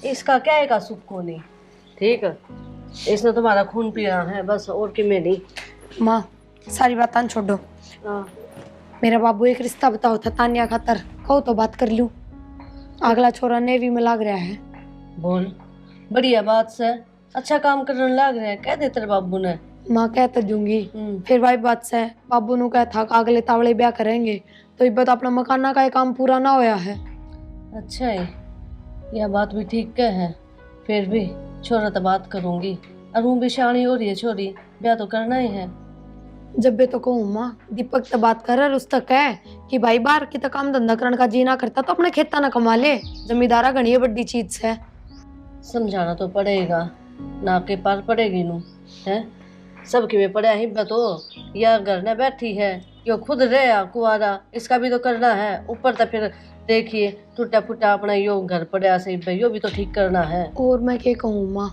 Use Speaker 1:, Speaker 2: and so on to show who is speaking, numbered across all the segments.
Speaker 1: इसका क्या है का सुख को नहीं। ठीक है, इसने तुम्हारा खून पिया है बस, और कि में नहीं।
Speaker 2: माँ सारी बात छोड़ो।
Speaker 1: हाँ।
Speaker 2: मेरा बाबू एक रिश्ता बताओ था तानिया खातर, कहो तो बात कर लूं। अगला छोरा नेवी में लाग रहा है।
Speaker 1: बोल, बढ़िया बात से, अच्छा काम करने लग रहे हैं, कह दे तेरे बाबू ने।
Speaker 2: माँ कह तो दूंगी, फिर भाई बात से बाबू नु कहा था कि अगले तावड़े ब्याह करेंगे, तो इब तो अपना मकाना का काम पूरा ना होया है।
Speaker 1: अच्छा है, यह बात भी ठीक कह है। फिर भी छोरा तो बात करूंगी, और वो भी शानी हो रही है छोरी, ब्याह तो करना ही है।
Speaker 2: जब भी तो कहूँ माँ, दीपक तो बात कर उस तक है कि भाई बाहर की तो काम धंधा करने का जी ना करता तो अपने खेता ना कमा ले, जमींदारा घनी बड़ी चीज है।
Speaker 1: समझाना तो पड़ेगा, ना के पार पड़ेगी नू है। सबकी में पड़ा ही तो, या घर में बैठी है, यो खुद रहे कुआरा, इसका भी तो करना है। ऊपर तो फिर देखिए टूटा फूटा अपना यो घर पड़ा सही भाई, यो भी तो ठीक करना है।
Speaker 2: और मैं क्या कहूँ माँ,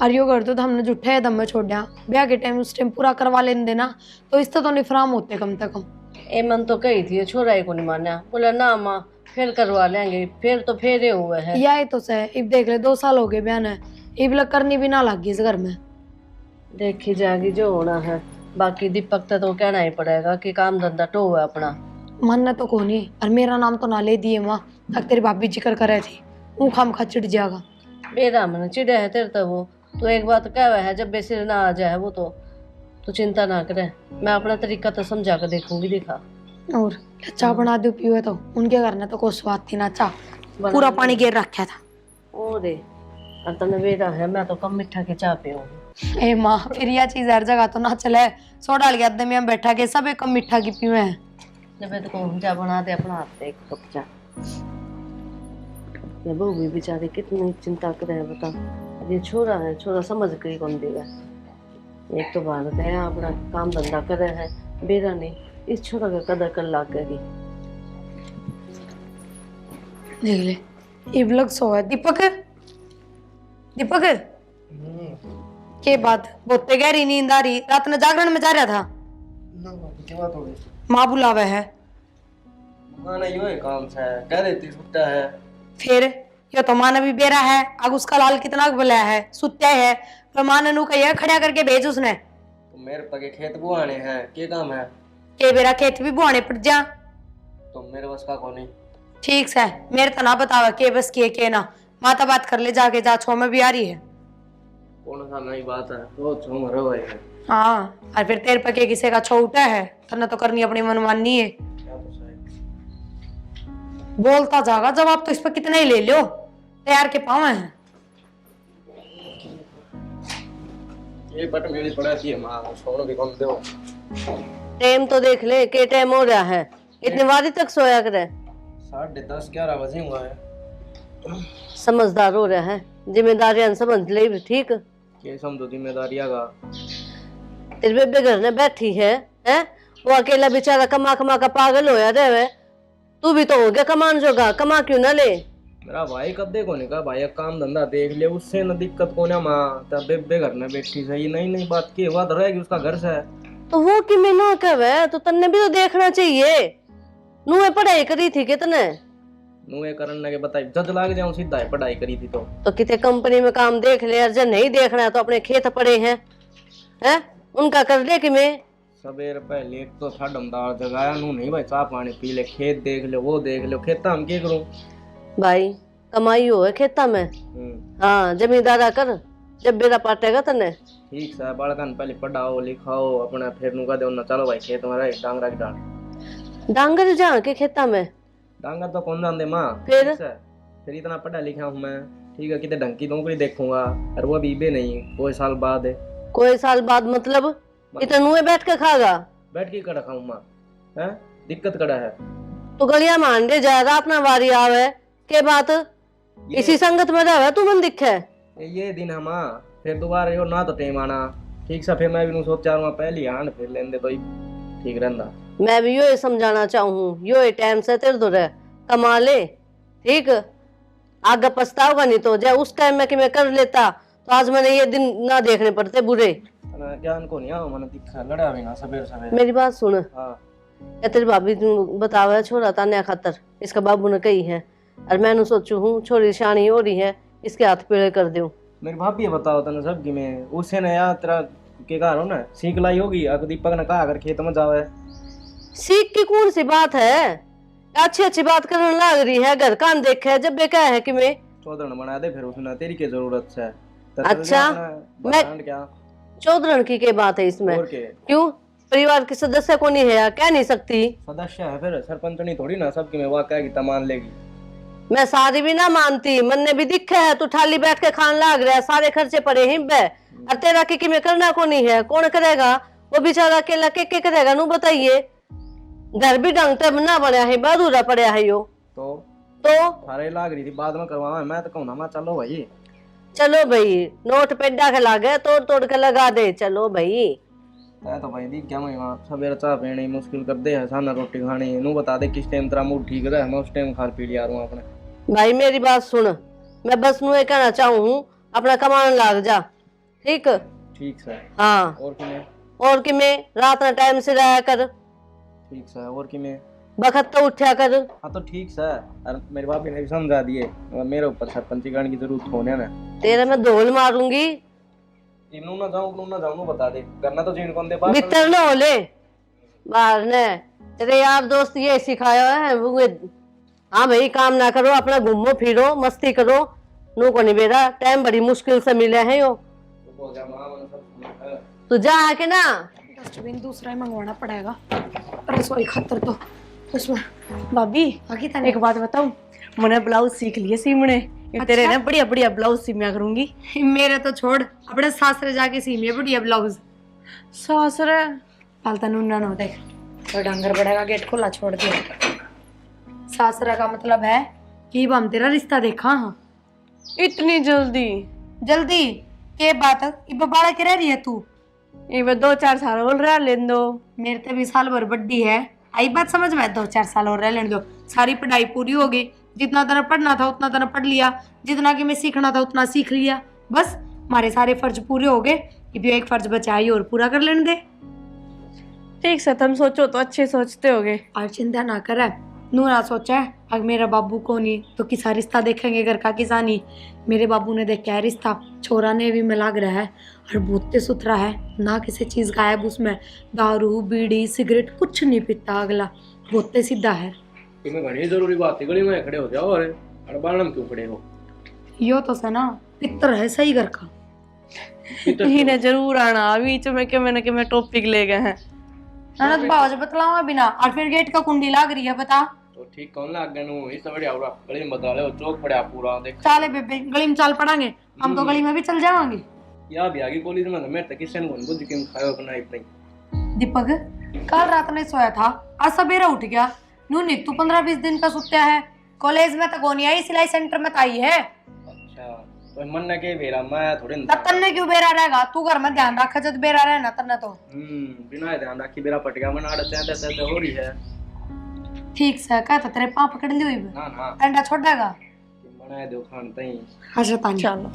Speaker 2: और यो घर तो हमने झूठे दम में छोड़ दिया, ब्याह के टाइम उस टाइम पूरा करवा लेने देना तो इससे तो निफराम होते कम से कम।
Speaker 1: ए मन तो कही थी, छोरा ही को नहीं माना, बोला ना माँ फिर करवा लेंगे, फिर तो फेरे हुए हैं।
Speaker 2: यही तो सही, इब देख ले 2 साल हो गए ब्याह ने, इब लग करनी भी ना लगी इस घर में।
Speaker 1: देखी जाएगी जो होना है। बाकी दीपक तो कहना ही पड़ेगा कि काम धंधा टो है अपना।
Speaker 2: मन तो को नहीं, और मेरा नाम तो ना ले दिए माँ, तक तेरी भाभी जिक्र करे थी, वो खाम खा चिढ़ जाएगा।
Speaker 1: मेरा मन चिड़े है तेरे तो वो, तो एक बात कह है जब बेसिर ना आ जाए वो तो चिंता ना करे, मैं अपना तरीका तो समझा कर देखूंगी। देखा
Speaker 2: और चाह बना दो पियो, तो उनके घर ने तो कोई स्वाद थी ना, चाह पूरा पानी गिर रखा था।
Speaker 1: ओरे तने बेरा है, मैं तो कम मीठा के चाह पे हूँ।
Speaker 2: ए माँ फिर यह चीज हर जगह तो ना चले, सोडा लिया अद्दे में बैठा के सब एक कम मीठा की पीवे हैं।
Speaker 1: जब तो कहूँ जा बना दे अपना हाथ एक कप चाह। ये बहू भी बेचारी कितनी चिंता करे है बता, ये छोरा है, छोरा समझ कर कौन देगा। एक तो भारत है अपना काम धंधा करे है, बेरा नहीं, इस छोरा का कदर कर ला करी।
Speaker 2: देख ले इब लग सो है। दीपक दीपक के बात बहुत गहरी नींद आ रही, रात में जागरण में जा रहा था
Speaker 3: ना क्या बात हो गई?
Speaker 2: माँ बुलावे है।
Speaker 3: मकान यो है काम से कह देती छुट्टा है।
Speaker 2: फिर यो तो माँ ने भी बेरा है, अब उसका लाल कितना बुलाया है, सुत्या है, पर माँ ने नू कहिया खड़ा करके भेज उसने।
Speaker 3: तो मेरे पके खेत बुआने हैं, के काम है?
Speaker 2: के बेरा खेत भी बुआने पड़ जा।
Speaker 3: तो मेरे बस का कौन है?
Speaker 2: ठीक से मेरे तो ना बतावा के बस के ना, माता बात कर ले जाके, जा छो में भी आ रही है।
Speaker 3: कौन सा नई बात है, तो छो मरो है।
Speaker 2: हाँ और फिर तेरे पके किसी का छो उठा है, तन्ने तो करनी अपनी मनमानी है।
Speaker 3: क्या तो सही
Speaker 2: बोलता जागा, जवाब तो इस पर कितना ही ले लो, तैयार के पावे हैं।
Speaker 3: ये बट मेरी पड़ा थी मां, छोड़ो भी कम दो।
Speaker 1: टाइम तो देख ले के टाइम हो रहा है, इतने वारी तक सोया करे।
Speaker 3: 10:30-11 बजे हुआ है।
Speaker 1: समझदार हो रहा है, जिम्मेदारियां समझ ले भी ठीक।
Speaker 3: ये समझो जिम्मेदारियां का।
Speaker 1: तेरे बेबे घर में बैठी है, वो अकेला बेचारा कमा कमा का पागल होया रहे, तू भी तो हो गया कमान जोगा, कमा क्यों ना ले।
Speaker 3: मेरा भाई कदे को नहीं कहा भाई काम धंधा देख ले, उससे न दिक्कत को ना मां, तब बेबे घर में बैठी सही नहीं बात की बात रहेगी उसका घर से।
Speaker 1: तो वो कि मैं ना कहे तो तन्ने भी तो देखना चाहिए, नुए पढ़ाई करी थी कितने।
Speaker 3: नुए करने के बताई जज लाग जाऊं सीधा है, पढ़ाई करी थी तो
Speaker 1: कितने कंपनी में काम देख ले, और जब नहीं देखना है तो अपने खेत पड़े हैं, उनका कर ले कि मैं।
Speaker 3: सवेर पहले एक तो था दमदार जगाया नू नहीं भाई, चाह पानी पी ले, खेत देख लो वो देख लो, खेता हम क्या करूं
Speaker 1: भाई, कमाई हो है खेता में। हाँ जमींदारा कर, जब बेरा पाटेगा तने।
Speaker 3: ठीक है बालकन पहले पढ़ाओ लिखाओ अपना, फिर नुका दे ना चलो भाई खेत में रहे डांगरा की डाल।
Speaker 1: डांगर जा के खेता में
Speaker 3: डांगर तो कौन जानते माँ। फिर इतना पढ़ा लिखा हूँ मैं, ठीक है कितने ढंग की नौकरी देखूंगा, और वो बीबे नहीं कोई साल बाद है।
Speaker 1: कोई साल बाद मतलब इतने नुए बैठ के खागा?
Speaker 3: बैठ के कड़ा खाऊं माँ, है दिक्कत कड़ा है।
Speaker 1: तो गलिया मान दे ज्यादा अपना वारी आवे के बात, इसी संगत में रहे तू मन दिखे।
Speaker 3: ये दिन हम फिर दोबारा यो ना तो टेम आना, ठीक से फिर मैं भी सोचा पहली आन फिर लेंदे तो ठीक रहंदा। मैं
Speaker 1: भी यो समझाना चाहूँ, यो टाइम से तेरे दो कमा ले, ठीक आगे पछताओगा नहीं तो, जब उस टाइम में कि मैं कर लेता तो आज मैंने ये दिन ना देखने पड़ते बुरे।
Speaker 3: ज्ञान को नहीं आओ मैंने दिखा लड़ा भी ना सवेर सवेर।
Speaker 1: मेरी बात सुन,
Speaker 3: हाँ
Speaker 1: तेरी भाभी बतावा छोरा तान्या खातर इसका बाबू ने कही है, और मैंने सोचू हूँ छोरी शानी हो रही है, इसके हाथ पीड़े कर दूं।
Speaker 3: मेरी भाभी ये बताओ तने सब कि मैं उसे ने यार तेरा के घर हो ना सीख लाई होगी अगर दीपक ने कहा अगर खेत में जावे।
Speaker 1: सीख की कौन सी बात है, अच्छी अच्छी बात करने लग रही है, घर कान देखा है जब बेका है कि मैं
Speaker 3: चौधरी बना दे फिर उसने तेरी क्या जरूरत है।
Speaker 1: अच्छा, मैं
Speaker 3: क्या
Speaker 1: चौधरी की क्या बात है इसमें,
Speaker 3: और के
Speaker 1: क्यों परिवार के सदस्य को नहीं है या कह नहीं सकती?
Speaker 3: सदस्य है फिर सरपंच नहीं थोड़ी ना सबकी में वाकई की तमान लेगी।
Speaker 1: मैं सारी भी ना मानती, मन ने भी दिखा है तू ठाली बैठ के खान लाग रहा है, सारे खर्चे पड़े हिब है और तेरा के में करना को नहीं है, कौन करेगा? वो बेचारा अकेला के करेगा नू बताइए। घर भी ढंग से ना बनया है, अधूरा पड़ा है यो तो
Speaker 3: सारे लाग रही थी बाद में करवावा मैं तो कहूँ ना चलो भाई।
Speaker 1: चलो भाई नोट पेडा के लागे तोड़ तोड़ के लगा दे, चलो भाई।
Speaker 3: तो भाई दी क्या मैं वहाँ सवेरे चाह पीनी मुश्किल कर दे खाना रोटी खानी नू बता दे किस टाइम तेरा मूड ठीक रहा मैं उस टाइम खा पी लिया हूँ अपने।
Speaker 1: भाई मेरी बात सुन, मैं बस नू ये कहना चाहूँ अपना कमान लाग जा, ठीक
Speaker 3: ठीक सर।
Speaker 1: हाँ और कि मैं रात ना टाइम से रहा कर,
Speaker 3: ठीक सर। और कि मैं
Speaker 1: बखत तो उठा कर।
Speaker 3: हाँ तो ठीक सर। और मेरी भाभी ने भी समझा दिए मेरे ऊपर सरपंचीकरण की जरूरत होने ना
Speaker 1: तेरे मैं धोल मारूंगी।
Speaker 3: इनू ना जाऊं बता दे करना तो जीन कौन दे बात
Speaker 1: भीतर न होले बाहर ने तेरे यार दोस्त ये सिखाया है वो हाँ भाई काम ना करो अपना घूमो फिरो मस्ती करो, नू को नहीं बेरा टाइम बड़ी मुश्किल से मिले है यो। तू जा आके ना
Speaker 2: डस्टबिन दूसरा ही मंगवाना पड़ेगा रसोई खातर तो उसमें। भाभी एक बात बताऊं, मैंने ब्लाउज सीख लिए सीमने। अच्छा? तेरे ना बढ़िया बढ़िया ब्लाउज सीमिया करूंगी। मेरे तो छोड़ अपने सासरे जाके सीमिया बढ़िया ब्लाउज। सासरे पालता नूना ना देख तो डांगर बढ़ेगा, गेट खोला छोड़ दिया। सासरा का मतलब है कि हम तेरा रिश्ता देखा। हाँ इतनी जल्दी जल्दी के बात इब बाड़ा के रह रही है तू? इब 2-4 साल और रह लेन दो, मेरे तो भी साल भर बड्डी है। आई बात समझ में? 2-4 साल और रह लेने दो, सारी पढ़ाई पूरी हो गई, जितना तना पढ़ना था उतना तना पढ़ लिया, जितना कि मैं सीखना था उतना सीख लिया, बस हमारे सारे फर्ज पूरे हो गए, ये एक फर्ज बचा है और पूरा कर लेने दे। ठीक से तुम सोचो तो अच्छे सोचते होगे। और चिंता ना कर, नूरा सोचा है अगर मेरा बाबू को नहीं तो किसा रिश्ता देखेंगे घर का किसानी। मेरे बाबू ने देखा है रिश्ता, छोरा ने भी मिलाग रहा है और बहुत सुथरा है, ना किसी चीज गायब उसमें, दारू बीड़ी सिगरेट कुछ नहीं पीता, अगला बहुत सीधा है।
Speaker 3: तुम्हें घड़ी जरूरी बात है गली में खड़े हो जाओ और अड़बाणम क्यों खड़े हो?
Speaker 2: यो तो से ना पितर है सही घर का। इन्हें जरूर आना बीच में के मैंने टॉपिक ले गए हैं। ननद बाज बतलाऊंगा बिना और फिर गेट का कुंडी लाग रही है बता
Speaker 3: तो ठीक कौन लाग गए नु इस बढ़िया पूरा गली में बता ले चौक पड़ा पूरा देख।
Speaker 2: चाले बेबे गली में चाल पड़ांगे हम तो गली में भी चल जावांगे।
Speaker 3: या भी आगे कॉलेज में मैं तक किसन को बुद्ध किम खायो बनाई नहीं।
Speaker 2: दीपक कल रात में सोया था, आज सवेरा उठ गया, नू नी तू 15-20 दिन का सुत्या है, कॉलेज में तो गोनी आई, सिलाई सेंटर में आई है।
Speaker 3: अच्छा तो मन न के बेरा मैं थोड़े
Speaker 2: तन्ने क्यों बेरा रहेगा, तू घर में ध्यान रख जब बेरा रहना तन्ने तो।
Speaker 3: बिना ध्यान रखी बेरा पट गया मन आड़ते ते हो रही है। ठीक
Speaker 2: से कहता तेरे पांव पकड़ ली हुई
Speaker 3: ना ना
Speaker 2: अंडा छोड़ देगा
Speaker 3: बनाए दो खान तई।
Speaker 2: अच्छा तानी चलो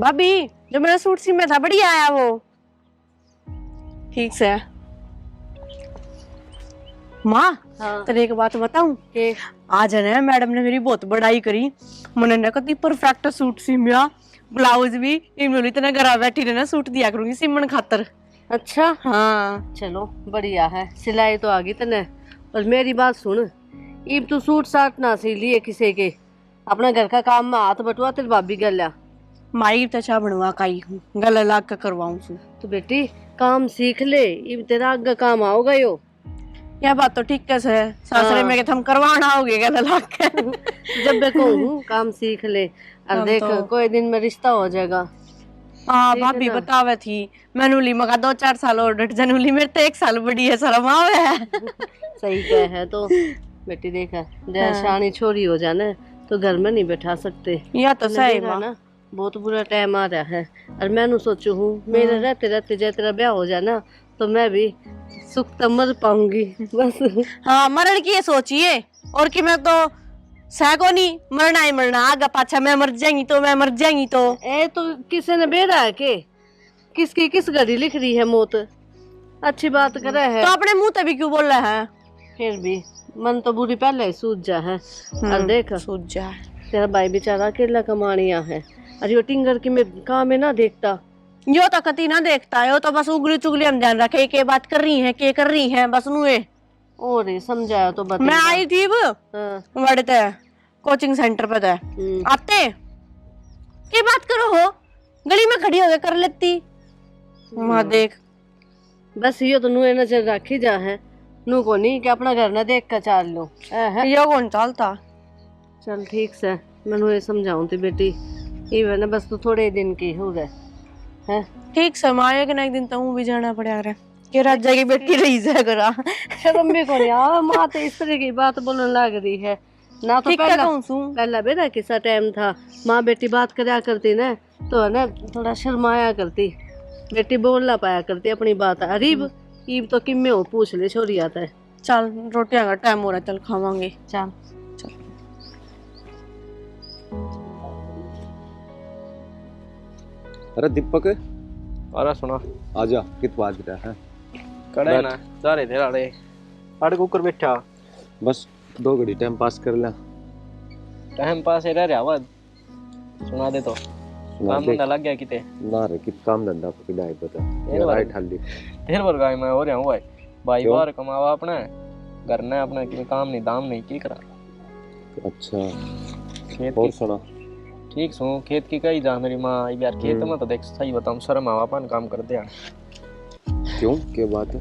Speaker 2: भाभी जो मेरा सूट सी में था बढ़िया आया वो। ठीक से माँ
Speaker 1: हाँ।
Speaker 2: तेरे एक बात बताऊं कि आज है ना मैडम ने मेरी बहुत बड़ाई करी, मैंने ना कति परफेक्ट सूट सिमिया, ब्लाउज भी इमली तना घर बैठी रहना सूट दिया करूंगी सिमन खातर।
Speaker 1: अच्छा
Speaker 2: हाँ
Speaker 1: चलो बढ़िया है, सिलाई तो आ गई तने। और मेरी बात सुन, इब तू सूट साट ना सी लिए किसी के, अपना घर का काम में हाथ बटवा तेरी भाभी गल्या
Speaker 2: माई तचा बनवा काई गला लाग कर करवाऊं सु।
Speaker 1: तो बेटी काम सीख ले, इब तेरा आगे काम आओगा यो।
Speaker 2: यह बात तो ठीक है सासरे में के हम करवाना होगे गला लाग कर।
Speaker 1: जब मैं कहूँ काम सीख ले और देख
Speaker 2: तो
Speaker 1: कोई दिन में रिश्ता हो जाएगा।
Speaker 2: हाँ भाभी बतावे थी मैनुली मगा 2-4 साल और डट जनूली मेरे तो 1 साल बड़ी है शर्म आवे।
Speaker 1: सही कह है तो बेटी देखा शानी छोरी हो जाना तो घर में नहीं बैठा सकते।
Speaker 2: या तो सही
Speaker 1: ना बहुत बुरा टाइम आ रहा है और मैं सोचू हूँ मेरे रहते रहते जब तेरा ब्याह हो जाना तो मैं भी सुख तो मर पाऊंगी बस।
Speaker 2: हाँ मरण की ये सोचिए और कि मैं तो सैको नहीं मरना ही मरना, आगा पाछा मैं मर जाएंगी तो मैं मर जाएंगी तो।
Speaker 1: ए तो किसी ने बेरा है के किसकी किस घड़ी लिख रही है मौत, अच्छी बात करे है
Speaker 2: तो अपने मुंह तभी क्यों बोल रहा है?
Speaker 1: फिर भी मन तो बुरी पहले ही सूझ जा है। और देख
Speaker 2: सूझ जा।
Speaker 1: तेरा भाई बेचारा अकेला कमानिया है, और यो टिंगर की में काम है ना देखता।
Speaker 2: यो तो कति ना देखता है, यो तो बस उगली चुगली हम ध्यान रखे के बात कर रही है, के कर रही है बस नुए।
Speaker 1: और समझाया तो बता।
Speaker 2: मैं आई थी बढ़ते कोचिंग सेंटर पे आते के बात करो हो, गली में खड़ी होके कर लेती। वहाँ देख
Speaker 1: बस यो तो नुए नजर रखी जा है, नू को नहीं कि अपना घर ना देख कर चाल लो है।
Speaker 2: यो कौन चालता।
Speaker 1: चल ठीक से मैं ये समझाऊं थी बेटी, ये ना बस तू थोड़े दिन की हो रहे है।
Speaker 2: ठीक से माँ एक ना एक दिन तो भी जाना पड़ा रहा कि राजा की बेटी रही जा करा।
Speaker 1: शर्म भी को नहीं आ, माँ तो इस तरह की बात बोलने लग रही है ना। तो पहला बेटा किसा टाइम था माँ बेटी बात करया करती ना, तो है ना थोड़ा शर्माया करती, बेटी बोल ना पाया करती अपनी बात। अरीब ईब तो किम में हो पूछ ले छोरी आता है।
Speaker 2: चल रोटियां का टाइम हो रहा है, चल खावांगे।
Speaker 1: चल
Speaker 4: अरे दीपक,
Speaker 3: अरे सुना
Speaker 4: आजा, कित बाज रहा है?
Speaker 3: कड़े ना जा रहे थे राड़े आड़े कुकर बैठा,
Speaker 4: बस 2 घड़ी टाइम पास कर ले।
Speaker 3: टाइम पास रह रहा आवाज सुना दे तो काम धंधा लग गया किते
Speaker 4: ना रे, कित काम धंधा पकड़ा है पता ये राइट हाली
Speaker 3: ढेर बार गाय मैं हो रहा हूं भाई बाहर कमावा अपना घर ने अपना कि काम नहीं दाम नहीं की करा।
Speaker 4: अच्छा
Speaker 3: खेत
Speaker 4: और
Speaker 3: की
Speaker 4: सुना?
Speaker 3: ठीक सो खेत की कही जा मेरी माँ यार, खेत में तो देख सही बताऊं शर्म आवा अपन काम कर दे।
Speaker 4: क्यों, क्या बात है?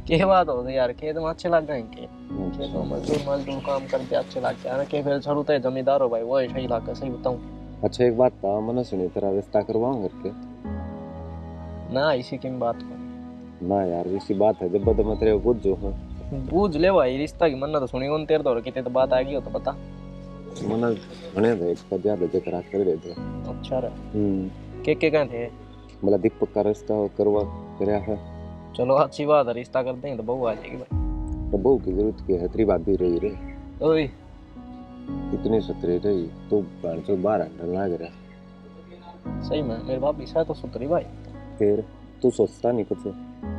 Speaker 3: के बात हो यार, खेत में अच्छे लग गए के खेतों में मजदूर काम करते अच्छे लगते हैं के फिर शुरू तो जमींदार हो भाई, वो सही लगा सही बताऊं।
Speaker 4: अच्छा एक बात था, मैंने सुनी तेरा रिश्ता करवाऊं करके
Speaker 3: ना, इसी की बात कर
Speaker 4: ना यार, इसी बात है जब मैं तेरे को बुझ जो हूं
Speaker 3: बूझ ले भाई रिश्ता की मन्ना तो सुनी कौन तेरे दौर कितने तो बात आ गई हो तो बता।
Speaker 4: मैंने बने थे एक पद दे करा कर दे दे।
Speaker 3: अच्छा रे के कह थे
Speaker 4: मतलब दीपक का रिश्ता करवा करया है।
Speaker 3: चलो अच्छी बात है, रिश्ता करते हैं तो बहू आ जाएगी भाई।
Speaker 4: तो बहू की जरूरत क्या है, तेरी भाभी रही रे
Speaker 3: ओए
Speaker 4: इतनी सतरे रही तो बाहर बाहर अंडर लाग रहा।
Speaker 3: सही में मेरे भाभी शायद तो सुतरी भाई।
Speaker 4: फिर तू सोचता नहीं कुछ?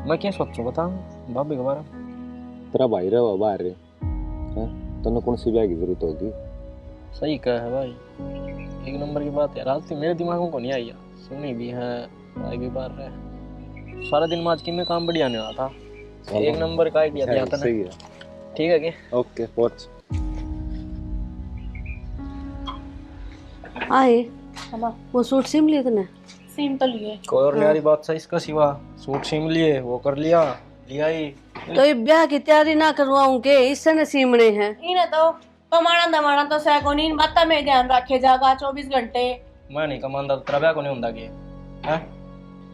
Speaker 3: मैं क्या सोचूं बता भाभी के बारे में?
Speaker 4: तेरा भाई रहा बाहर रे हैं, तन्ने कौन सी ब्याह की जरूरत होगी?
Speaker 3: सही कहा है भाई, एक नंबर की बात है। रात मेरे दिमाग को नहीं आई यार, सुनी भी है भाई भी बाहर रहे सारा दिन आज की में काम बढ़िया नहीं रहा था। एक नंबर का आइडिया दिया था ना।
Speaker 4: सही है,
Speaker 3: ठीक है क्या?
Speaker 4: ओके पहुंच
Speaker 1: आए वो सूट सिम लिए तूने?
Speaker 2: सीम तो लिए
Speaker 3: कोई और न्यारी बात सही इसका सिवा सूट सिम लिए वो कर लिया ही।
Speaker 1: तो ये ब्याह की तैयारी ना करवाऊं के इससे न सीमने हैं।
Speaker 2: इन्हें तो कमाना दमाना तो सैकोनी इन बातों में ध्यान रखे जागा 24 घंटे।
Speaker 3: मैं नहीं कमांदा तेरा ब्याह को नहीं होंदा के हैं?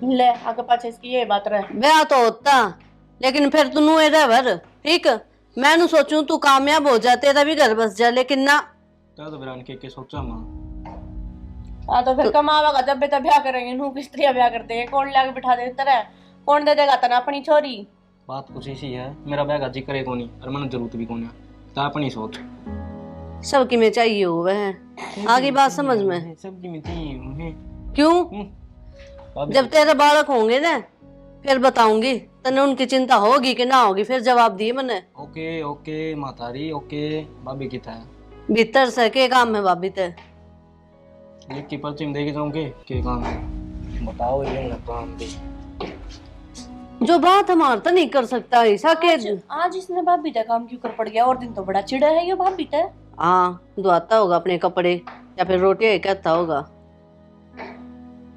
Speaker 2: ले आगे पाछे इसकी ये बात रहे।
Speaker 1: ब्याह तो होता लेकिन फिर तू नुए रह ठीक, मैं नु सोचूं तू कामयाब हो जा तेरा भी घर बस जा, लेकिन ना
Speaker 3: तो बिरान के सोचा मां।
Speaker 2: हाँ तो फिर कमावागा जब बेटा ब्याह करेंगे नू किस तरह ब्याह करते हैं, कौन लाके बिठा दे तरह, कौन दे देगा तना अपनी छोरी।
Speaker 3: बात कुछ ऐसी है, मेरा ब्याह का जिक्र है कोनी और मैंने जरूरत भी कोनी, ता अपनी सोच
Speaker 1: सबकी में चाहिए हुआ है। आगे बात समझ में
Speaker 3: सबकी में चाहिए
Speaker 1: क्यों? जब तेरे बालक होंगे ना फिर बताऊंगी तने, उनकी चिंता होगी कि ना होगी फिर जवाब दिए मैंने।
Speaker 3: ओके ओके मातारी ओके। भाभी कितना है
Speaker 1: भीतर से के काम है भाभी ते
Speaker 3: लिख की पर्ची में देके जाऊंगे के काम है बताओ ये ना काम भी
Speaker 1: जो बात हमारा तो नहीं कर सकता ऐसा के।
Speaker 2: आज इसने भाभी का काम क्यों कर पड़ गया, और दिन तो बड़ा चिड़ा है ये भाभी ते।
Speaker 1: हाँ धोता होगा अपने कपड़े या फिर रोटियां ही कहता होगा।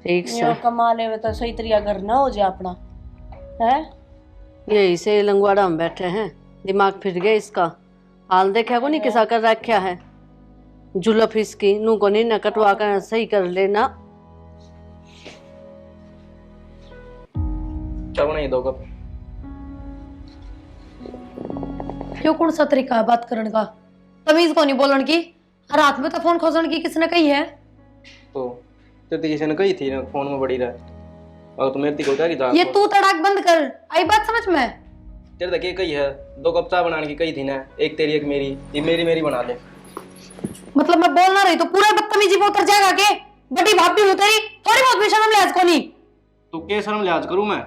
Speaker 1: ठीक से
Speaker 2: कमा ले तो सही तरीका घर ना हो जाए अपना है।
Speaker 1: यही से लंगवाड़ा में बैठे हैं, दिमाग फिर गया इसका। हाल देखा को नहीं किसा कर रखा है, जुलफ इसकी नू को नहीं न कटवा कर सही कर लेना।
Speaker 3: क्या बनाई दो कप?
Speaker 5: क्यों कौन सा तरीका है बात करने का, तमीज को नहीं बोलन की, रात में तो फोन खोजन की किसने कही है?
Speaker 3: तो तेरी किसी ने कही थी ना फोन में बड़ी रहा और तुम मेरे को क्या की
Speaker 5: ये तू तड़ाक बंद कर, आई बात समझ में?
Speaker 3: तेरे तक ये कही है 2 कप चाय बनाने की कही थी ना, एक तेरी एक मेरी, ये मेरी मेरी बना ले।
Speaker 5: मतलब मैं बोल ना रही तो पूरा बदतमीजी पे उतर जाएगा के? बड़ी भाभी हूँ तेरी, थोड़ी बहुत भी शर्म लिहाज को नहीं।
Speaker 3: तू के शर्म लिहाज करूं मैं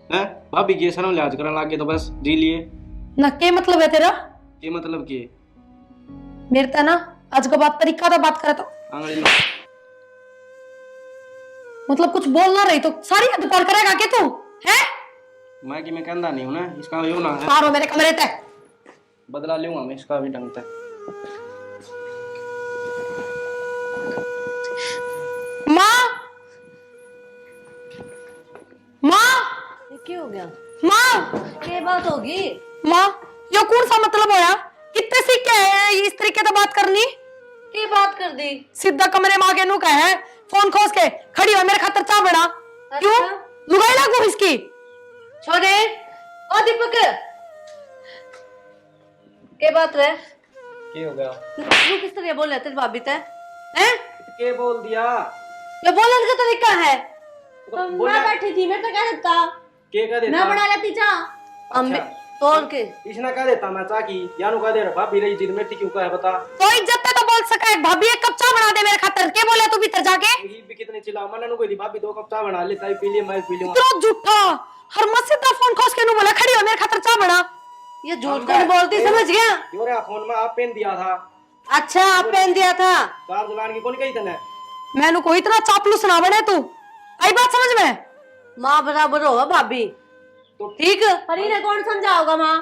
Speaker 3: हैं? भाभी की शर्म लिहाज करने लग गए तो बस जी लिए
Speaker 5: ना के मतलब है तेरा?
Speaker 3: ये मतलब कि
Speaker 5: मेरे ता ना आज का बात तरीका तो बात करे तो
Speaker 3: अंग्रेजी में
Speaker 5: मतलब कुछ बोल ना रही तो सारी हद पार करेगा क्या तू है?
Speaker 3: मैं कि मैं कहता नहीं हूं ना, इसका यो ना है,
Speaker 5: मारो मेरे कमरे तक।
Speaker 3: बदला लूंगा मैं इसका भी ढंग से।
Speaker 5: माँ माँ
Speaker 1: ये क्या हो गया?
Speaker 5: माँ
Speaker 1: क्या बात होगी?
Speaker 5: माँ यो कौन सा मतलब होया? कितने सीख के है इस तरीके से बात करनी?
Speaker 1: क्या बात कर दी?
Speaker 5: सीधा कमरे में आके नू कहे फोन खोस के खड़ी हो मेरे खातर चाह बना। क्यों लुगाई लागू इसकी?
Speaker 1: छोड़े ओ दीपक, क्या बात है?
Speaker 3: क्या हो गया?
Speaker 1: तू किस तरह बोल रहा है तेरी भाभी ते? हैं?
Speaker 3: क्या बोल दिया?
Speaker 1: ये बोलने का तरीका है।
Speaker 3: बोला
Speaker 1: बैठी थी मैं तो कह देता,
Speaker 3: क्या कह देता?
Speaker 1: मैं बना लेती चाह अम्मी तोड़ के।
Speaker 3: इसने कह देता मैं चाकी यानू कह दे रहा भाभी रही जिद में क्यों का है बता।
Speaker 5: तो इज्जत पे तो बोल सका है भाभी एक कप चाह बना दे मेरे खातर। के बोले तू भीतर जाके?
Speaker 3: ये भी कितने चिल्ला मैंने कोई दी भाभी 2 कप चाय बना ले, चाय पी लिए मैं पी लूंगा।
Speaker 5: तो झूठा हर मस्जिद का फोन खोस के नू बोला खड़ी हो मेरे खातर चाह बना।
Speaker 1: ये झूठ कौन बोलती समझ गया?
Speaker 3: योरे फोन में आप पेन दिया था,
Speaker 1: अच्छा आप पहन दिया था।
Speaker 3: कार दुकान की कौन कही तने?
Speaker 5: मैंने कोई इतना चापलूस ना बने तू। आई बात समझ में?
Speaker 1: माँ बराबर होगा भाभी
Speaker 3: तो
Speaker 1: ठीक, पर इन्हें कौन समझाओगा माँ?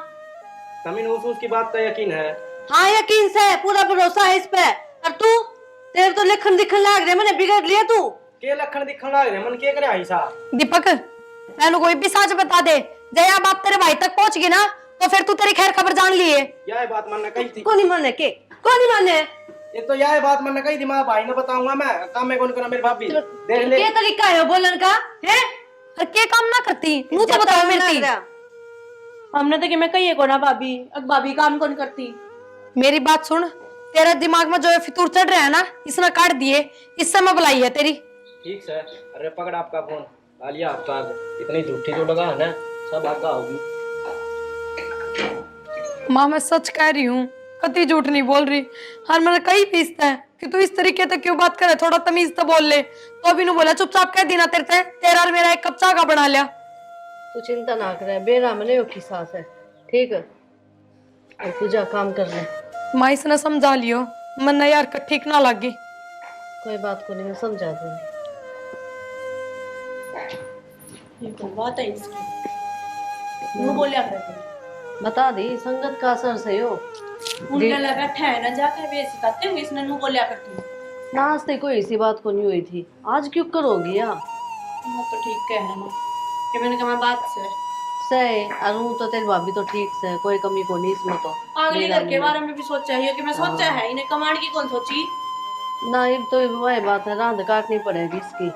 Speaker 3: तमीन उसकी बात का यकीन है?
Speaker 1: हाँ यकीन से पूरा भरोसा है इस पे। और तू तेरे तो लिखन दिखन लाग रहे, मैंने बिगड़ लिया तू।
Speaker 3: के लखन दिखन लाग रहे मन के करे ऐसा?
Speaker 5: दीपक मैंने कोई भी सच बता दे, जया बात तेरे भाई तक पहुंच गई ना तो फिर तू तेरी खैर खबर जान लिए।
Speaker 3: यह बात मैंने कही थी।
Speaker 1: कौन नहीं माने के? कौन नहीं माने?
Speaker 3: ये तो यह बात मैंने कही थी, मैं भाई ने बताऊंगा मैं काम में कौन करा मेरी भाभी देख ले।
Speaker 1: क्या तरीका है बोलन का है?
Speaker 5: और के काम ना करती मुंह तो बताओ मेरी।
Speaker 2: हमने तो कि मैं कही को ना भाभी, अब भाभी काम कौन करती?
Speaker 5: मेरी बात सुन, तेरे दिमाग में जो ये फितूर चढ़ रहा है ना इसने काट दिए, इससे मैं बुलाई है तेरी।
Speaker 3: ठीक सर, अरे पकड़ आपका फोन, आ लिया आपका। इतनी झूठी जो लगा है ना सब आपका होगी।
Speaker 5: माँ मैं सच कह रही हूँ, कति झूठ नहीं बोल रही। हर मैंने कही पीसता है कि तू इस तरीके से क्यों बात करे, थोड़ा तमीज तो बोल ले। तो अभी नु बोला चुपचाप कह देना तेरा और मेरा एक कप चाय का बना लिया।
Speaker 1: तू चिंता ना करे, बेरा मने की सास है ठीक है। और तू जा काम कर ले।
Speaker 5: माँ इसने समझा लियो, मन यार का ठीक ना लगी।
Speaker 1: कोई बात को नहीं, मैं समझा दूंगी।
Speaker 2: ये तो बात है इसकी, वो बोलिया करते
Speaker 1: बता दी संगत का असर से हो।
Speaker 2: उनके लिए बैठा है ना जाकर वे सिखाते हुए इसने नु बोलिया करती।
Speaker 1: नाश्ते कोई इसी बात को नहीं हुई थी, आज क्यों करोगी यार?
Speaker 2: वो तो ठीक कह रहा ना कि मैंने कहा बात से
Speaker 1: सही अरु तो तेरी भाभी तो ठीक से, कोई कमी को नहीं इसमें तो।
Speaker 2: अगले घर के बारे में भी सोचा है कि मैं सोचा है, इन्हें कमांड की कौन सोची
Speaker 1: ना, ये तो वही बात है, रांध काटनी पड़ेगी इसकी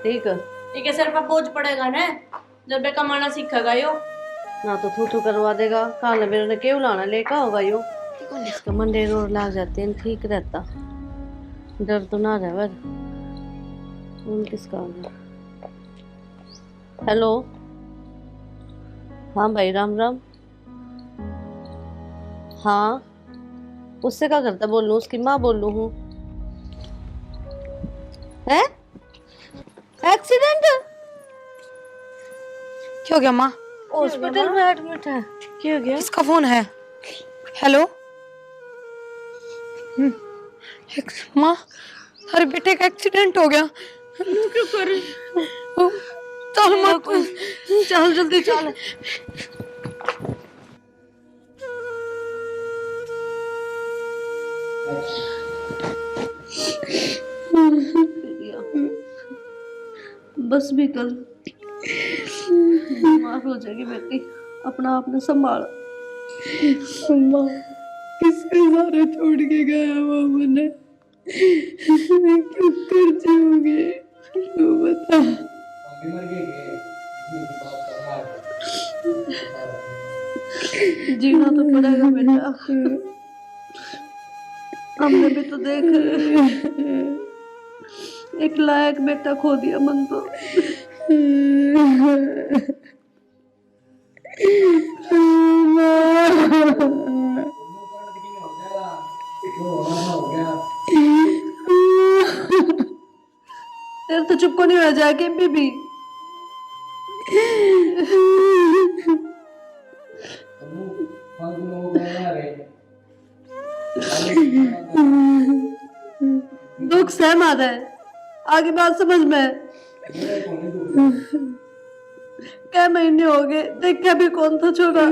Speaker 1: ठीक है।
Speaker 2: ये सिर पर बोझ पड़ेगा ना जब वे कमाना सीखेगा यो।
Speaker 1: ना तो थू करवा देगा, काल मेरे ने क्यों लाना लेका होगा यो। इसका मंडे रोड लाग जाते हैं ठीक रहता, डर तो ना रहे वर। किसका हेलो हाँ भाई राम राम। हाँ उससे क्या करता बोल लूँ, उसकी माँ बोल लूँ हूँ। है एक्सीडेंट?
Speaker 5: क्या हो गया माँ?
Speaker 1: हॉस्पिटल में एडमिट है।
Speaker 5: क्या हो गया? किसका फोन है? हेलो माँ, अरे बेटे का एक्सीडेंट हो गया।
Speaker 2: क्यों कर
Speaker 5: चल मत,
Speaker 1: चल जल्दी चल। बस भी कल बीमार हो जाएगी बेटी, अपना आपने संभाल।
Speaker 5: अम्मा किसके सारे छोड़ के गया वो मुझे, क्यों कर जाओगे तू बता।
Speaker 1: जीना तो पड़ेगा बेटा, हमने भी तो देख एक लायक बेटा खो दिया मन तो। तेरे तो चुप को नहीं हो जाएगी बीबी। दुख सहमत है, आगे बात समझ में। क्या महीने हो गए, देखा भी कौन था छोरा।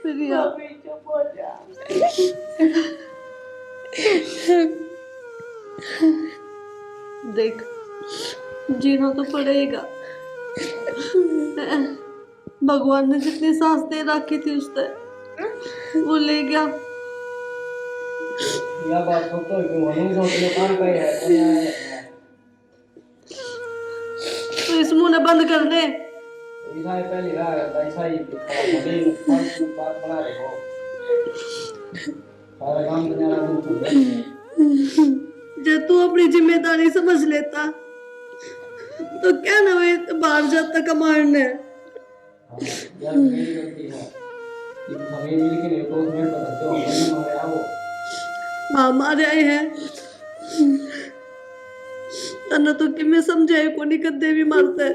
Speaker 1: प्रिया, देख जीना तो पड़ेगा। भगवान ने जितनी सांस दे रखी थी उसने वो ले गया।
Speaker 3: यह बात तो क्यों सोचने कान पे है
Speaker 1: तो इस मुंह ने बंद कर दे।
Speaker 3: ऐसा ही पहली बार ऐसा ही बात बना रहे हो सारा काम दुनिया में।
Speaker 1: जब तू अपनी जिम्मेदारी समझ लेता तो क्या ना वे बाहर जाता कमाने।
Speaker 3: यार मेरी गलती है कि हमें मिल के नहीं तो उसमें बताते हो मैंने मारा वो
Speaker 1: हाँ मारे आए हैं तना तो कि मैं समझाए को नहीं कदे भी मारता है।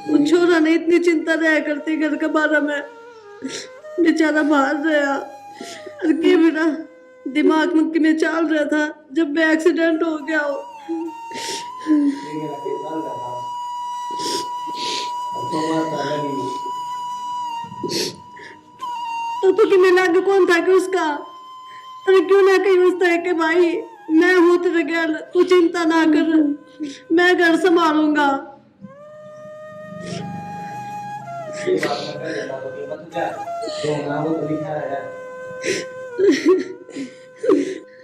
Speaker 1: उन छोरा ने इतनी चिंता रहा करती घर के बारे में, बेचारा बाहर रहा और के बिना दिमाग में कि मैं चल रहा था जब मैं एक्सीडेंट हो गया हो।
Speaker 3: मेरा के चल रहा था अब तो बात अलग ही
Speaker 1: तो कि मैं लाग कौन था कि उसका तो क्यों ना कहीं उस तरह के भाई मैं हूँ तेरे घर, तू चिंता ना कर, मैं घर संभालूंगा।
Speaker 3: ये बात मैं कर देता तो ये मत जा तो ना वो तो लिखा है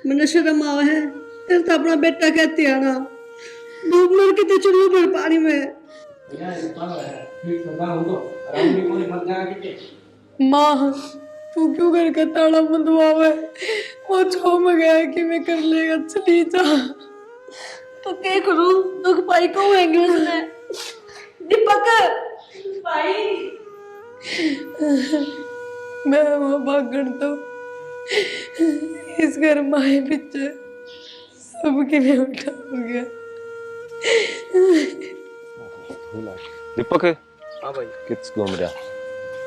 Speaker 1: मैंने शर्म आवा है तेरे तो अपना बेटा कहती है ना, धूप मर के तो चुल्लू भर पानी में।
Speaker 3: यार ये पागल है ठीक सदा हो तो आराम भी कोई मत जाएगा कि
Speaker 5: माँ तू क्यों घर का ताला बंदवावे? वो छोम गया है कि मैं कर लेगा, चली जा।
Speaker 1: तो क्या करूं, दुख पाई को होंगे उसने। दीपक भाई
Speaker 5: मैं वहाँ भागण तो इस घर माए पीछे सबके लिए उठा हो गया।
Speaker 4: दीपक
Speaker 3: हां भाई
Speaker 4: किस घूम रहा?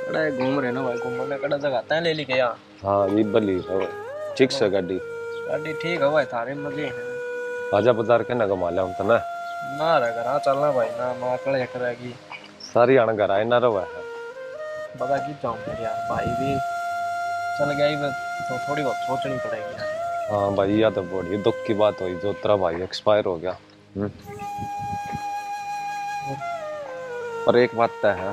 Speaker 3: कड़ा घूम रहे ना भाई, घूमने कड़ा जगह आता है ले लेके यहाँ।
Speaker 4: हाँ ये बली हो ठीक से गाड़ी
Speaker 3: गाड़ी ठीक है भाई, थारे मजे हैं।
Speaker 4: आजा बाजार के ना घुमा लिया तो ना
Speaker 3: ना रह घर चलना भाई ना माँ कड़ा करेगी
Speaker 4: सारी आने घर आए ना रहा है
Speaker 3: बता की जाऊँ फिर यार, भाई भी चल गया ही तो थोड़ी बहुत सोचनी पड़ेगी यार।
Speaker 4: हाँ भाई यह तो बड़ी दुख की बात हुई जो तेरा भाई एक्सपायर हो गया। और एक बात तो है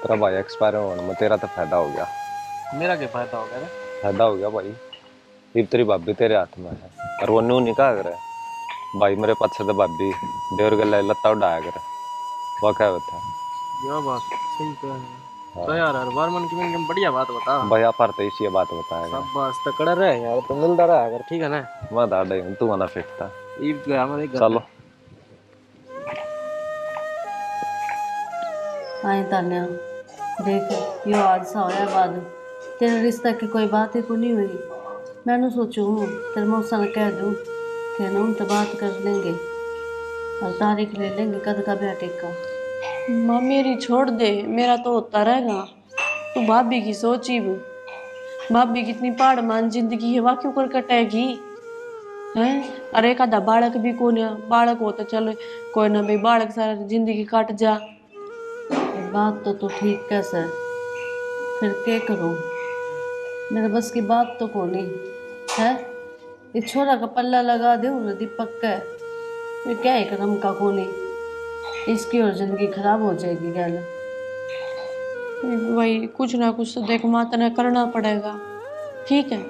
Speaker 4: तेरा भाई एक्सपायर होने में तेरा तो फायदा हो गया।
Speaker 3: मेरा क्या फायदा हो गया?
Speaker 4: फायदा हो गया भाई, ये तेरी भाभी तेरे हाथ में है और वो न्यू नहीं कहा करे भाई मेरे पास से तो भाभी देवर गला लत्ता उड़ाया करे वो क्या होता है।
Speaker 3: यह बात सही कह है। तो यार हर बार मन की में बढ़िया बात बता
Speaker 4: भाई आप तो इसी बात बताएगा
Speaker 3: सब बस तो कड़ा रहे यार, तो मिलता रहा अगर ठीक है ना।
Speaker 4: मैं दादा हूँ तू आना फेंकता
Speaker 3: ईद गया हमारे घर
Speaker 4: चलो।
Speaker 1: आई तान्या देख यो हादसा होया बाद तेरे रिश्ता की कोई बात ही को नहीं हुई। मैंने सोचू तेरे मौसा ने कह दूँ कि ना उनसे बात कर लेंगे और तारीख ले लेंगे कद का ब्याह टेका।
Speaker 2: माँ मेरी छोड़ दे, मेरा तो होता रहेगा। तू भाभी की सोची भी, भाभी कितनी पहाड़ मान जिंदगी है, वह क्यों कर कटेगी है। अरे एक आधा बालक भी कौन है, बालक हो तो चल कोई ना भाई, बालक सारा जिंदगी काट जा।
Speaker 1: बात तो ठीक कैसे फिर क्या करूँ, मेरे बस की बात तो को नहीं है। ये छोरा का पल्ला लगा दे ना दीपक का, ये क्या है कदम का को नहीं, इसकी और जिंदगी खराब हो जाएगी गल।
Speaker 2: वही कुछ ना कुछ तो देख माँ तना करना पड़ेगा, ठीक है।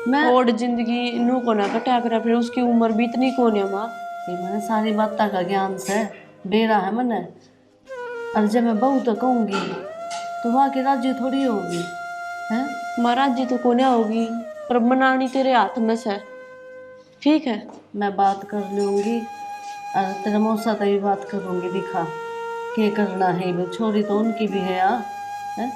Speaker 1: मैं
Speaker 2: और जिंदगी नू को ना कटा कर, फिर उसकी उम्र भी इतनी कौन है माँ।
Speaker 1: ये मैंने सारी बात का ज्ञान से बेरा है मैंने, और जब मैं बहू तो कहूँगी तो वहाँ की राज्य थोड़ी होगी है।
Speaker 2: महाराज जी तो कोने होगी पर बनानी तेरे हाथ में से, ठीक है।
Speaker 1: मैं बात कर लूँगी और तेरे मौसा तो भी बात करूँगी, दिखा क्या करना है। वो छोरी तो उनकी भी है यार है?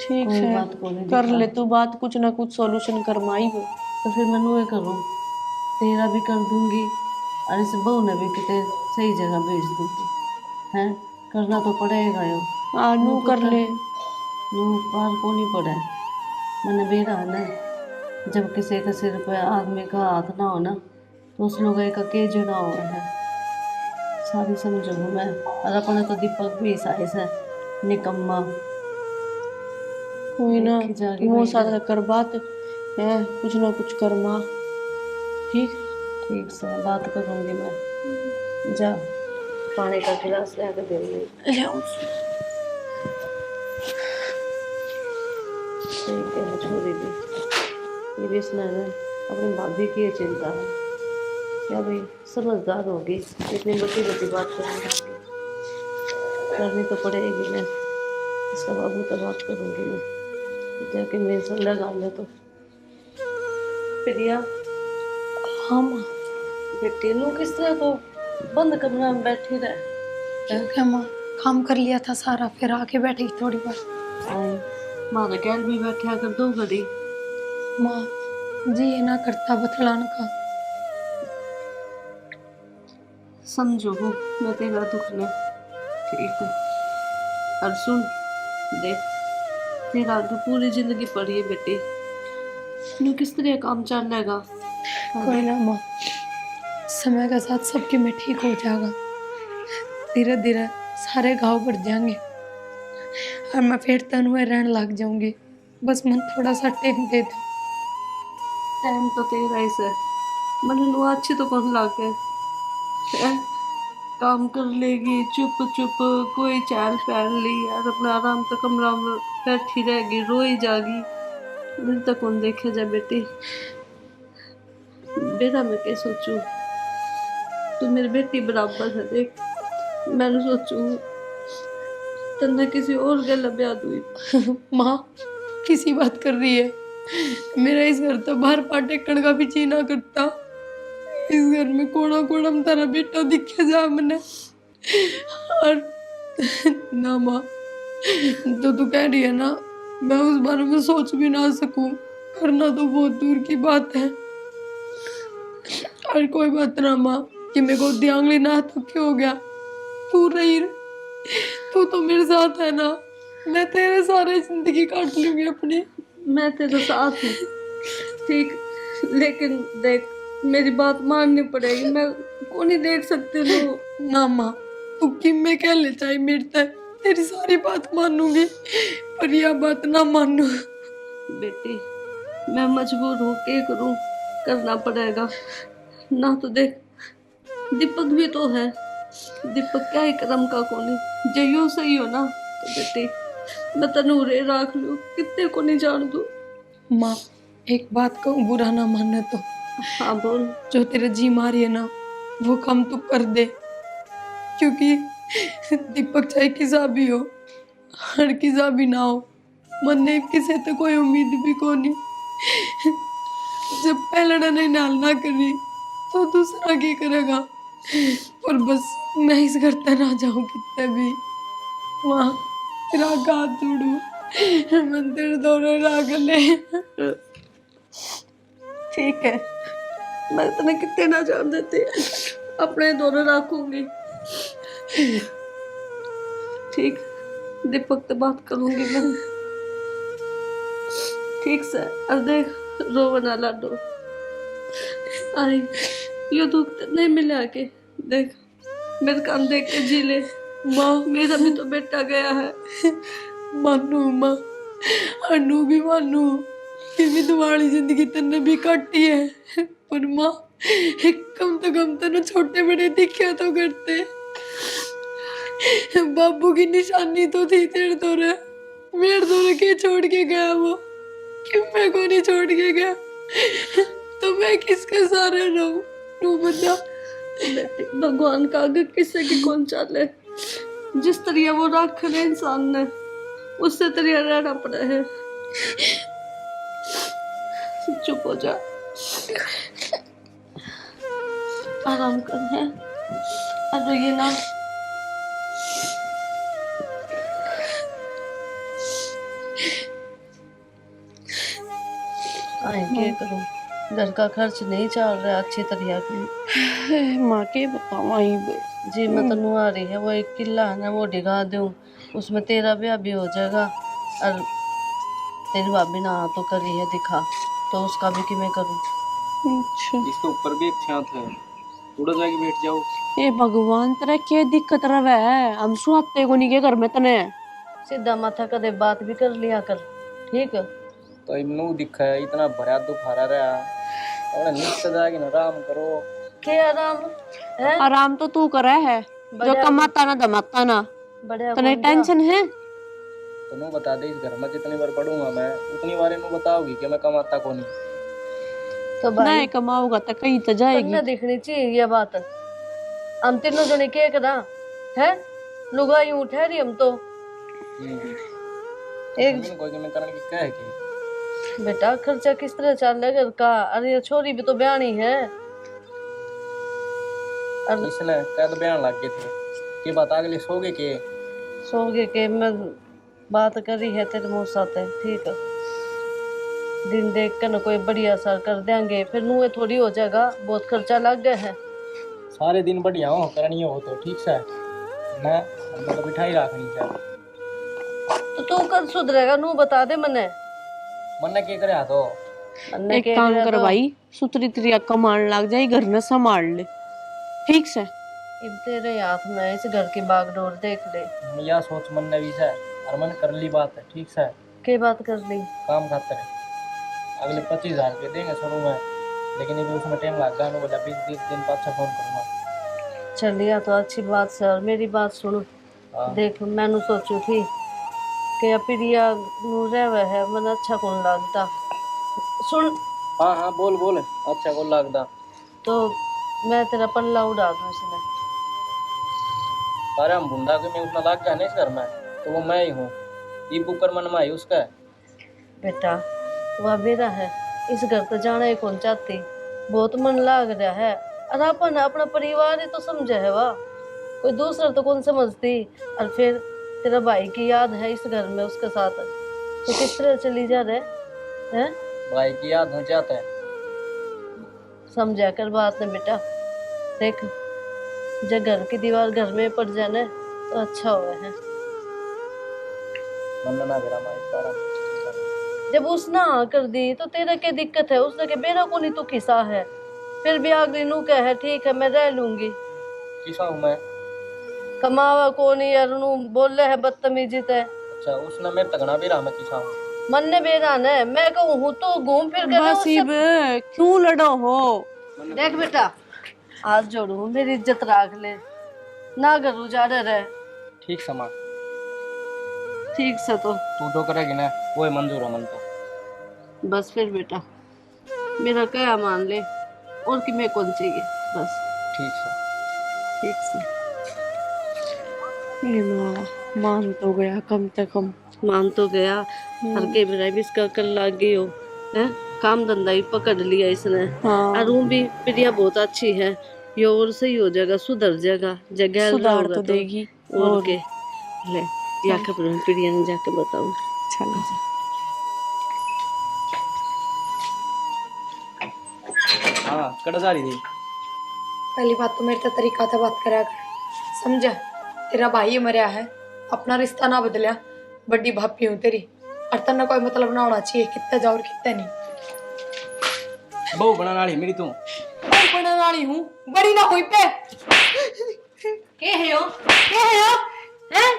Speaker 2: ठीक
Speaker 1: कोई
Speaker 2: है
Speaker 1: बात को नहीं
Speaker 2: कर
Speaker 1: दिखा।
Speaker 2: ले तू बात, कुछ ना कुछ सॉल्यूशन करवाई वो।
Speaker 1: तो फिर मैं वो करूँ, तेरा भी कर दूँगी और इस बहू ने भी कितने सही जगह भेज दूँगी हैं। करना तो पड़ेगा यो।
Speaker 2: नू कर ले।
Speaker 1: नू पार को नहीं पड़े मैंने बेरा है ना। जब किसी के सिर पे आदमी का हाथ ना हो ना तो उस लोग का के जुड़ा हुआ है सारी समझू मैं। और अपने तो दीपक भी साइस है निकम्मा।
Speaker 2: कोई ना
Speaker 1: देखी जाएगी
Speaker 2: वो
Speaker 1: भाई।
Speaker 2: साथ कर बात है, कुछ ना कुछ कर माँ। ठीक।
Speaker 1: ठीक से बात करूंगी मैं। जा पानी का गिलास ले आके दे दे।
Speaker 2: ले आओ।
Speaker 1: ठीक है छोरी भी ये भी इसने ना अपनी भाभी की ये चिंता है क्या भाई समझदार होगी इतनी बड़ी बड़ी बात करनी तो पड़ेगी मैं। इसका बाबू तो बात करूंगी मैं जाके मेरे से लगा ले तो प्रिया।
Speaker 2: हाँ माँ।
Speaker 1: बेटी लोग किस तरह तो बंद कमरा में बैठी रहे।
Speaker 5: ठीक है माँ, काम कर लिया था सारा, फिर आके बैठी थोड़ी बार।
Speaker 1: मारा गैल भी बैठा कर 2 घड़ी।
Speaker 5: माँ जी ये ना करता बतलान का।
Speaker 1: समझो हो मैं तेरा दुख ने ठीक है। और सुन देख तेरा आगे पूरी जिंदगी पड़ी है बेटी। तू किस तरह काम चलेगा।
Speaker 5: कोई ना माँ, समय के साथ सबकी में ठीक हो जाएगा। धीरे धीरे सारे घाव बढ़ जाएंगे और मैं फिर तन हुए रहने लग जाऊंगी। बस मन थोड़ा सा टाइम दे दो।
Speaker 1: टाइम तो तेरा ही से मन नु अच्छी तो कौन लागे हैं? काम कर लेगी चुप चुप कोई चाल पहन ली और अपना आराम से कमरा में बैठी रहेगी रोई जागी। मेरे तक कौन देखे जा बेटी। बेटा मैं क्या सोचूं तू मेरी बेटी बराबर है। देख मैंने सोचूं तन्ने किसी और गल ब्याह दूई।
Speaker 5: माँ किसी बात कर रही है। मेरा इस घर तो बाहर पाटेकण का भी जी ना करता। इस घर में कोना कोना में तारा बेटा दिखे जा मैंने। और ना माँ जो तू कह रही है ना मैं उस बारे में सोच भी ना सकूं। करना तो बहुत दूर की बात है। और कोई बात ना माँ कि मेरे को ध्यान लेना तो क्या हो गया। तू रही तू तो मेरे साथ है ना। मैं तेरे सारे जिंदगी काट लूंगी अपनी।
Speaker 1: मैं तेरे साथ हूँ ठीक लेकिन देख मेरी बात माननी पड़ेगी। मैं को नहीं देख सकती तू।
Speaker 5: ना माँ तू कि मैं क्या ले चाहे मेरे तक तेरी सारी बात मानूंगी पर यह बात ना मानू।
Speaker 1: बेटी मैं मजबूर हूँ क्या करूँ करना पड़ेगा ना। तो देख दीपक भी तो है। दीपक क्या ही कर्म का कोनी जो यूं सही हो ना। तो बेटी मैं तनूरे राख लूँ कितने को नहीं जान दू।
Speaker 5: माँ एक बात कहूँ बुरा ना मानना तो।
Speaker 1: हाँ बोल।
Speaker 5: जो तेरे जी मारी है ना वो काम तू कर दे क्योंकि दीपक चाहे किसा भी हो हर किसा भी ना हो मन ने किसे तो कोई उम्मीद भी को नहीं। जब पहले ने नाल ना करी तो दूसरा क्या करेगा। और बस मैं इस घर तक ना जाऊं कितने भी वहाँ तेरा हाथ जोड़ू मंदिर दोनों राग ले।
Speaker 1: ठीक है मैं इतने कितने ना जान देते अपने दोनों रखूंगी। ठीक दीपक से बात करूंगी मैं ठीक से। अब देख रो बना लाडो आई यो दुख नहीं मिला के देख मेरे कान देख के जी ले।
Speaker 5: माँ
Speaker 1: मेरा भी तो बेटा गया है।
Speaker 5: मानू माँ अनु भी मानू कि भी तुम्हारी जिंदगी तन्ने भी काटी है पर माँ कम तो ना छोटे बड़े दिखे तो करते। बाबू की निशानी तो थी तेरे दौरे मेरे दौरे के छोड़ के गया वो क्यों मैं को नहीं छोड़ के गया। तो मैं किसके सारे रहूं तू बता।
Speaker 1: बेटी भगवान का आगे किसी की कौन चाले। जिस तरह वो रख रहे इंसान ने उससे तरह रहना पड़ा है। चुप हो जा आराम कर है। अब ये ना आए क्या करूं घर का खर्च नहीं चल रहा अच्छी तरह की।
Speaker 2: माँ के बतावा ही
Speaker 1: जी मैं तो नु आ रही है वो एक किला है ना वो डिगा दूं, उसमें तेरा ब्याह भी हो जाएगा और तेरी भाभी ना तो करी है दिखा, तो उसका भी कि मैं करूँ।
Speaker 2: अच्छा
Speaker 3: इसके ऊपर भी एक छात है, उड़ जाके बैठ जाओ।
Speaker 2: ए भगवान तेरा क्या दिक्कत रहा है, हम सुनते को नहीं के घर में तने।
Speaker 1: सीधा माथा कदे बात भी कर लिया कर, ठीक है।
Speaker 3: तो इनू दिखा है इतना भरा दुखारा रहा और नीचे जाके ना आराम करो।
Speaker 1: क्या आराम है?
Speaker 2: आराम तो तू करे है, जो
Speaker 1: बढ़िया
Speaker 2: कमाता ना दमाता ना,
Speaker 1: बढ़िया
Speaker 2: तने
Speaker 1: घूम जा।
Speaker 2: टेंशन है।
Speaker 3: तो नू बता दे, इस घर में जितनी बार पढ़ूंगा मैं उतनी बार इनू बताओगी कि मैं कमाता को नहीं।
Speaker 1: तो भाई
Speaker 2: नहीं कमाऊंगा तो कहीं तो जाएगी।
Speaker 1: तन्ने दिखनी चाहिए ये बात। हम तीनों जने के करा है, लुगाई ठहरी हम तो एक
Speaker 3: एक कोई मैं करने की क्या है कि
Speaker 1: बेटा खर्चा किस तरह चल रहा घर का। अरे ये छोरी भी तो ब्यानी है। और
Speaker 3: इसने कद बयान लग गए थे कि बात अगले सोगे के
Speaker 1: सोगे के मैं बात करी है तेरे मुंह साथ है, ठीक है। दिन देख कर न कोई बढ़िया सा कर देंगे, फिर मुँह थोड़ी हो जाएगा, बहुत खर्चा लग गया है।
Speaker 3: सारे दिन बढ़िया हो करनी हो तो ठीक से ना, हमको तो बिठाई रखनी चाहिए।
Speaker 1: तो तू कल सुधरेगा नू बता दे मने।
Speaker 3: मन के करे तो
Speaker 1: मन्ने
Speaker 2: एक
Speaker 1: के
Speaker 2: काम
Speaker 1: लिए
Speaker 2: कर
Speaker 1: तो
Speaker 2: भाई, सुतरी त्रिया कमाने लग जाए, घर न संभाल ले, ठीक से।
Speaker 1: अब तेरे हाथ में इस घर की बागडोर देख ले।
Speaker 3: या सोच मन ने भी से और मन कर ली बात है ठीक से।
Speaker 1: के बात कर ली?
Speaker 3: काम खातर है अगले 25,000 रुपये देंगे शुरू में, लेकिन ये भी उसमें टाइम लग गया। बोला 20 दिन बाद से फोन करूँगा।
Speaker 1: चलिए तो अच्छी बात से। और मेरी बात सुन,
Speaker 3: हाँ।
Speaker 1: देख मैंने सोचू थी कि प्रिया नू रहवे है, मन अच्छा कौन लगता। सुन
Speaker 3: हाँ हाँ बोल बोल, अच्छा को लगता
Speaker 1: तो मैं तेरा पल्ला उड़ा दूं इसमें।
Speaker 3: अरे हम बुंदा के मैं उतना लाग गया नहीं इस घर में, तो वो मैं ही हूँ। ये बुकर मन में आई उसका
Speaker 1: बेटा वह मेरा है, इस घर तो जाना ही कौन चाहती। बहुत मन लाग रहा है और अपन अपना परिवार ही तो समझे है, वाह कोई दूसरा तो कौन समझती। और फिर तेरा भाई की याद है इस घर में, उसके साथ तो किस तरह चली जा रहे हैं।
Speaker 3: भाई की याद हो जाता है।
Speaker 1: समझा कर बात है बेटा। देख जब घर की दीवार घर में पड़ जाए तो अच्छा हुआ है।
Speaker 3: मन ना मेरा माई सारा
Speaker 1: जब उसने हाँ कर दी तो तेरा क्या दिक्कत है? उसने के मेरा को नहीं तो किसा है, फिर भी अगली नू कह है ठीक है मैं रह लूंगी।
Speaker 3: किसा हूँ मैं?
Speaker 1: कमावा को नहीं यार नू बोले है बदतमीजी ते।
Speaker 3: अच्छा उसने मेरे तगना भी रहा मैं किसा हूँ।
Speaker 1: मन ने बेरान है, मैं कहूँ हूँ तो घूम फिर कर
Speaker 2: बस इब क्यों लड़ो हो।
Speaker 1: देख बेटा हाथ जोड़ू मेरी इज्जत राख ले ना, घर उजाड़े रहे।
Speaker 3: ठीक समा
Speaker 1: ठीक से तो
Speaker 3: तू जो करेगी ना वो ही मंजूर है मन तो।
Speaker 1: बस फिर बेटा मेरा क्या मान ले, और कि मैं कौन चाहिए बस।
Speaker 3: ठीक से
Speaker 1: ठीक से
Speaker 2: ये माँ मान तो गया, कम से कम
Speaker 1: मान तो गया। हर के मेरा भी इसका कर लाग गई हो है, काम धंधा ही पकड़ लिया इसने।
Speaker 2: हाँ
Speaker 1: और वो भी प्रिया बहुत अच्छी है, ये और सही हो जाएगा, सुधर जाएगा, जगह
Speaker 2: सुधार तो देगी।
Speaker 1: और के ले या खबर प्रिया ने जाके बताऊं।
Speaker 2: चलो
Speaker 3: हाँ कड़ जा रही थी।
Speaker 5: पहली बात तो मेरे तो तरीका था बात करा कर, समझा? तेरा भाई मरिया है, अपना रिश्ता ना बदलिया, बड़ी भापी हूँ तेरी, और तेना कोई मतलब ना होना चाहिए कितना जाओ और कितना नहीं।
Speaker 3: बहू बनाने वाली मेरी तू।
Speaker 5: मैं बनने वाली हूँ, बड़ी ना हुई पे।
Speaker 1: के है हो हैं?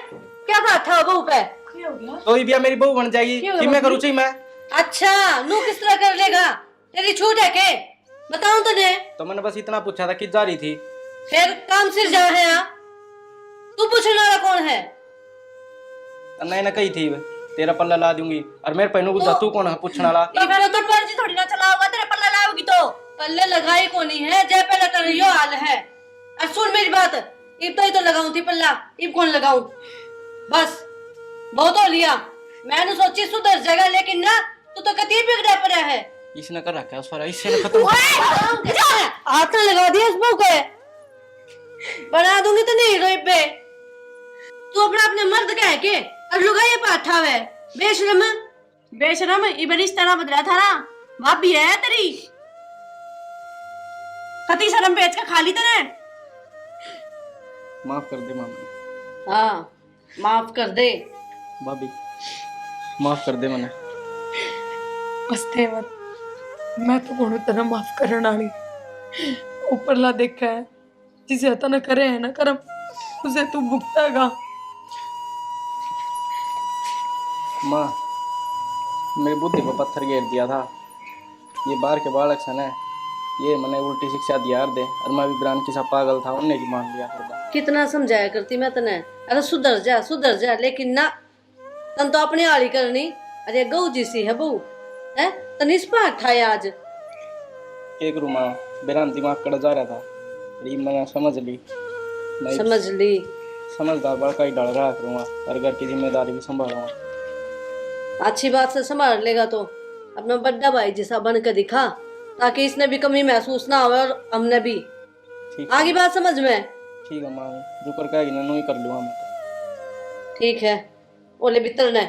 Speaker 1: क्या बात था बहू पे?
Speaker 3: तो ये भी मेरी बहू बन जाएगी कि मैं करूँ चाहिए मैं?
Speaker 1: अच्छा नू किस तरह कर लेगा? तेरी छूट है के? बताऊं तने?
Speaker 3: तो मैंने बस इतना पूछा था कि जा रही थी।
Speaker 1: फिर काम सिर जा है यहाँ। तू पूछने वाला कौन है?
Speaker 3: नहीं ना कही थी तेरा पल्ला ला दूंगी, और मेरे पहनू को तू कौन है पूछने वाला?
Speaker 1: तो पर्ची थोड़ी ना चलाओगा, तेरा पल्ला लाओगी तो पल्ले लगाई को नहीं है, जय पहले कर यो हाल है। और सुन मेरी बात, इब तो ही तो लगाऊं थी पल्ला, इब कौन लगाऊं? बस बहुत हो लिया, मैंने सोची सुधर जाएगा, लेकिन ना तू तो कती बिगड़ा पड़ा है।
Speaker 3: इसने कर रखा है उस पर, इससे खत्म।
Speaker 1: हाथ में लगा दिया इस बहू को, बना दूंगी तो नहीं रोई पे। तू अपना अपने मर्द कह के और लुगाई पाठा है बेशरम।
Speaker 2: बेशरम, इब रिश्ता ना बदला था ना, भाभी है तेरी। कति शर्म बेच के खा ली तने।
Speaker 3: माफ कर दे मामा।
Speaker 1: हाँ माफ कर दे।
Speaker 3: भाभी माफ कर दे मैंने।
Speaker 5: हंसते मत, मैं तो कौन तेरा माफ करने वाली। ऊपरला देखा है, जिसे तने करे है ना कर्म, उसे तू भुगतेगा।
Speaker 3: माँ मेरी बुद्धि को पत्थर घेर दिया था। ये बाहर के बालक सन है, ये मैंने उल्टी शिक्षा दिया दे, और मैं भी ब्रांड की सा पागल था, उन्हें की मान लिया करता।
Speaker 1: कितना समझाया करती मैं तने, अरे सुधर जा, लेकिन ना तन तो अपनी आली करनी। अरे गऊ जी सी है बहू है, तन इस पर उठाया आज।
Speaker 3: एक रूमा बेराम दिमाग कड़ा जा रहा था, ये मैंने समझ ली। मैं
Speaker 1: समझ ली।
Speaker 3: समझदार बड़का ही डाल रहा करूँगा, और घर की जिम्मेदारी भी संभालूंगा।
Speaker 1: अच्छी बात से संभाल लेगा तो अपना बड़ा भाई जैसा बन के दिखा, ताकि इसने भी कमी महसूस ना हो और हमने भी।
Speaker 3: ठीक
Speaker 1: आगे बात समझ में।
Speaker 3: ठीक है माँ, जो कर कहेगी ना, नू ही कर लूँगा मैं तो।
Speaker 1: ठीक है, ओले बितर ने